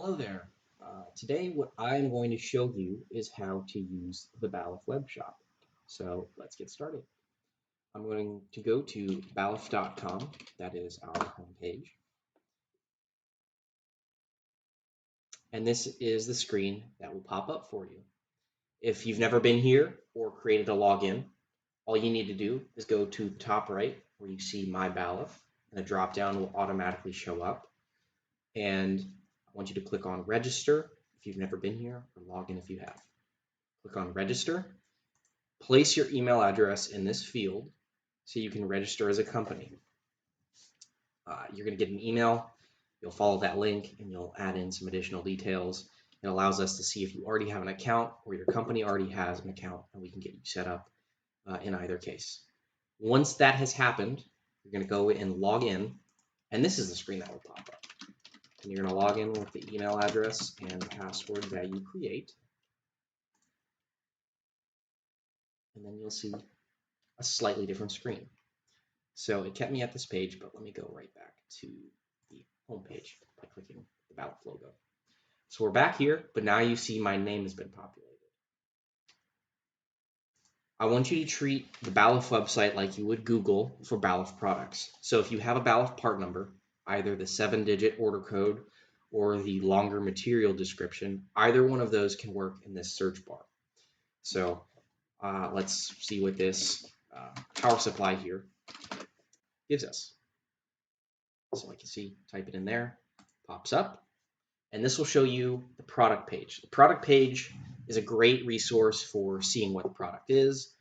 Hello there. Today what I'm going to show you is how to use the Balluff Webshop. So let's get started. I'm going to go to balluff.com. That is our homepage. And this is the screen that will pop up for you. If you've never been here or created a login, all you need to do is go to the top right where you see My Balluff, and a drop-down will automatically show up. And I want you to click on Register if you've never been here, or log in if you have. Click on Register. Place your email address in this field so you can register as a company. You're going to get an email. You'll follow that link and you'll add in some additional details. It allows us to see if you already have an account or your company already has an account, and we can get you set up in either case. Once that has happened, you're going to go and log in, and this is the screen that will pop up. And you're going to log in with the email address and password that you create. And then you'll see a slightly different screen. So it kept me at this page, but let me go right back to the home page by clicking the Balluff logo. So we're back here, but now you see my name has been populated. I want you to treat the Balluff website like you would Google for Balluff products. So if you have a Balluff part number, either the 7-digit order code or the longer material description, either one of those can work in this search bar. So let's see what this power supply here gives us. So like you see, type it in there, pops up, and this will show you the product page. The product page is a great resource for seeing what the product is,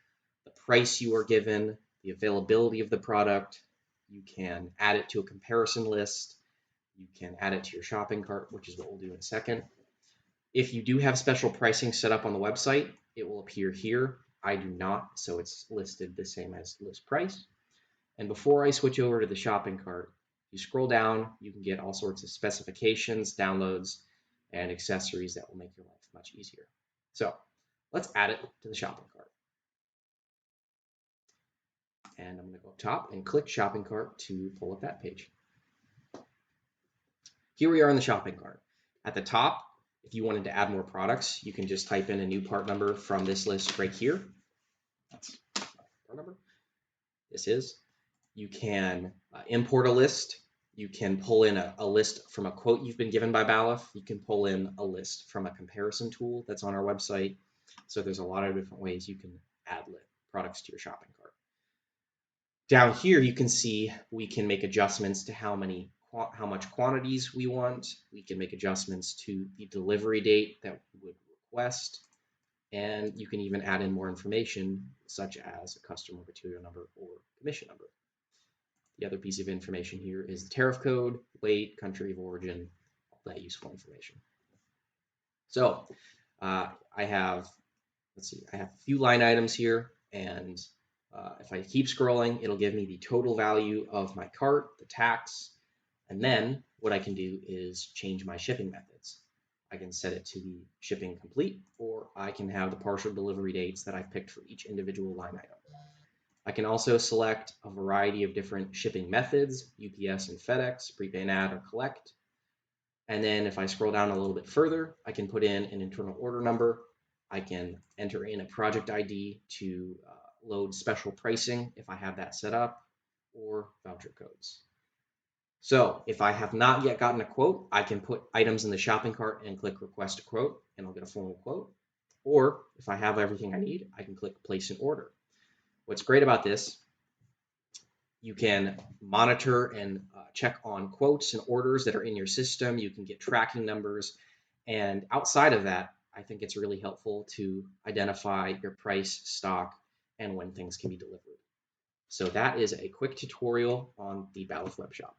the price you are given, the availability of the product. You can add it to a comparison list. You can add it to your shopping cart, which is what we'll do in a second. If you do have special pricing set up on the website, it will appear here. I do not, so it's listed the same as list price. And before I switch over to the shopping cart, you scroll down, you can get all sorts of specifications, downloads, and accessories that will make your life much easier. So let's add it to the shopping cart. And I'm going to go up top and click shopping cart to pull up that page. Here we are in the shopping cart. At the top, if you wanted to add more products, you can just type in a new part number from this list right here. That's my part number. This is. You can import a list. You can pull in a list from a quote you've been given by Balluff. You can pull in a list from a comparison tool that's on our website. So there's a lot of different ways you can add products to your shopping cart. Down here, you can see we can make adjustments to how much quantities we want. We can make adjustments to the delivery date that we would request. And you can even add in more information, such as a customer material number or commission number. The other piece of information here is the tariff code, weight, country of origin, all that useful information. So I have a few line items here, and if I keep scrolling, it'll give me the total value of my cart, the tax, and then what I can do is change my shipping methods. I can set it to the shipping complete, or I can have the partial delivery dates that I've picked for each individual line item. I can also select a variety of different shipping methods, UPS and FedEx, prepay, add, or collect. And then if I scroll down a little bit further, I can put in an internal order number. I can enter in a project ID to load special pricing if I have that set up, or voucher codes. So if I have not yet gotten a quote, I can put items in the shopping cart and click request a quote, and I'll get a formal quote. Or if I have everything I need, I can click place an order. What's great about this, you can monitor and check on quotes and orders that are in your system. You can get tracking numbers. And outside of that, I think it's really helpful to identify your price, stock, and when things can be delivered. So that is a quick tutorial on the Balluff Webshop.